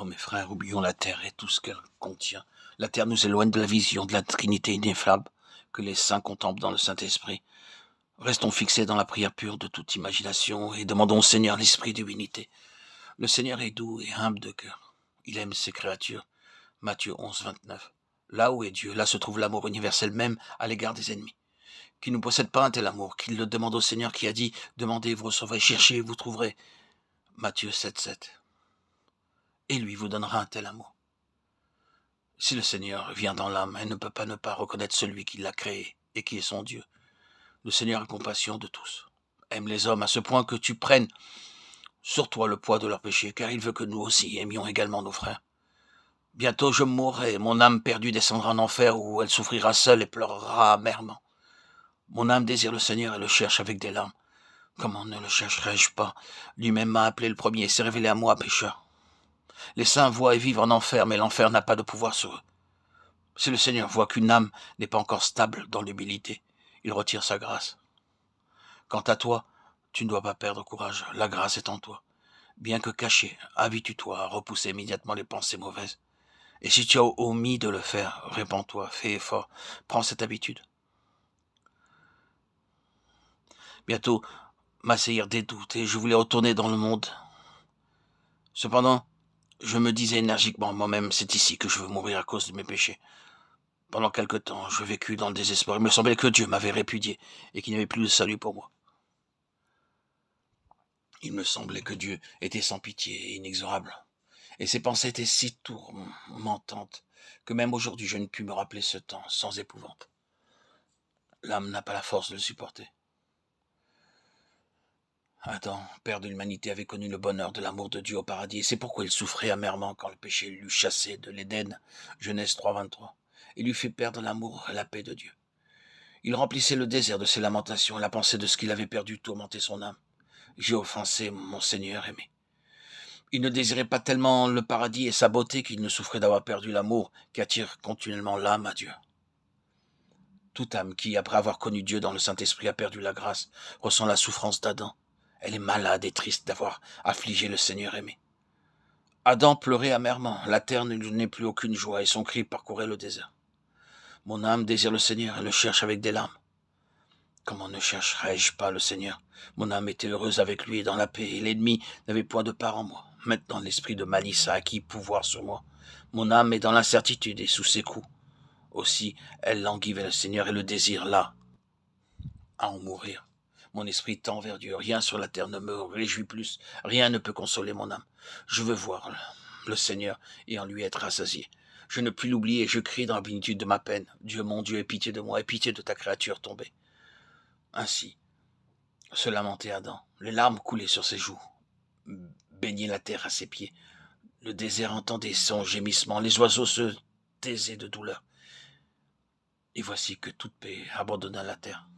Oh mes frères, oublions la terre et tout ce qu'elle contient. La terre nous éloigne de la vision de la Trinité ineffable que les saints contemplent dans le Saint-Esprit. Restons fixés dans la prière pure de toute imagination et demandons au Seigneur l'esprit d'humilité. Le Seigneur est doux et humble de cœur. Il aime ses créatures. Matthieu 11, 29. Là où est Dieu, là se trouve l'amour universel même à l'égard des ennemis. Qui ne possède pas un tel amour, qu'il le demande au Seigneur qui a dit « Demandez, vous recevrez, cherchez, vous trouverez ». Matthieu 7, 7. Et lui vous donnera un tel amour. Si le Seigneur vient dans l'âme, elle ne peut pas ne pas reconnaître celui qui l'a créé et qui est son Dieu. Le Seigneur a compassion de tous. Aime les hommes à ce point que tu prennes sur toi le poids de leurs péchés, car il veut que nous aussi aimions également nos frères. Bientôt je mourrai, mon âme perdue descendra en enfer où elle souffrira seule et pleurera amèrement. Mon âme désire le Seigneur et le cherche avec des larmes. Comment ne le chercherai-je pas? Lui-même m'a appelé le premier et s'est révélé à moi, pécheur. Les saints voient et vivent en enfer, mais l'enfer n'a pas de pouvoir sur eux. Si le Seigneur voit qu'une âme n'est pas encore stable dans l'humilité, il retire sa grâce. Quant à toi, tu ne dois pas perdre courage, la grâce est en toi. Bien que caché, habitue-toi à repousser immédiatement les pensées mauvaises. Et si tu as omis de le faire, répands-toi, fais effort, prends cette habitude. Bientôt m'assaillirent des doutes et je voulais retourner dans le monde. Cependant, je me disais énergiquement moi-même, c'est ici que je veux mourir à cause de mes péchés. Pendant quelque temps, je vécus dans le désespoir. Il me semblait que Dieu m'avait répudié et qu'il n'y avait plus de salut pour moi. Il me semblait que Dieu était sans pitié et inexorable. Et ces pensées étaient si tourmentantes que même aujourd'hui je ne puis me rappeler ce temps sans épouvante. L'âme n'a pas la force de le supporter. Adam, père de l'humanité, avait connu le bonheur de l'amour de Dieu au paradis, et c'est pourquoi il souffrait amèrement quand le péché l'eut chassé de l'Éden, Genèse 3, 23. Il lui fait perdre l'amour et la paix de Dieu. Il remplissait le désert de ses lamentations, et la pensée de ce qu'il avait perdu tourmentait son âme. J'ai offensé mon Seigneur aimé. Il ne désirait pas tellement le paradis et sa beauté qu'il ne souffrait d'avoir perdu l'amour qui attire continuellement l'âme à Dieu. Toute âme qui, après avoir connu Dieu dans le Saint-Esprit, a perdu la grâce, ressent la souffrance d'Adam. Elle est malade et triste d'avoir affligé le Seigneur aimé. Adam pleurait amèrement, la terre ne lui donnait plus aucune joie et son cri parcourait le désert. Mon âme désire le Seigneur et le cherche avec des larmes. Comment ne chercherais-je pas le Seigneur? Mon âme était heureuse avec lui et dans la paix, et l'ennemi n'avait point de part en moi. Maintenant l'esprit de malice a acquis pouvoir sur moi. Mon âme est dans l'incertitude et sous ses coups. Aussi, elle languit vers le Seigneur et le désire là, à en mourir. Mon esprit tend vers Dieu. Rien sur la terre ne me réjouit plus. Rien ne peut consoler mon âme. Je veux voir le Seigneur et en lui être rassasié. Je ne puis l'oublier, je crie dans la plénitude de ma peine. Dieu mon Dieu, aie pitié de moi, aie pitié de ta créature tombée. Ainsi se lamentait Adam. Les larmes coulaient sur ses joues, baignaient la terre à ses pieds. Le désert entendait son gémissement, les oiseaux se taisaient de douleur. Et voici que toute paix abandonna la terre.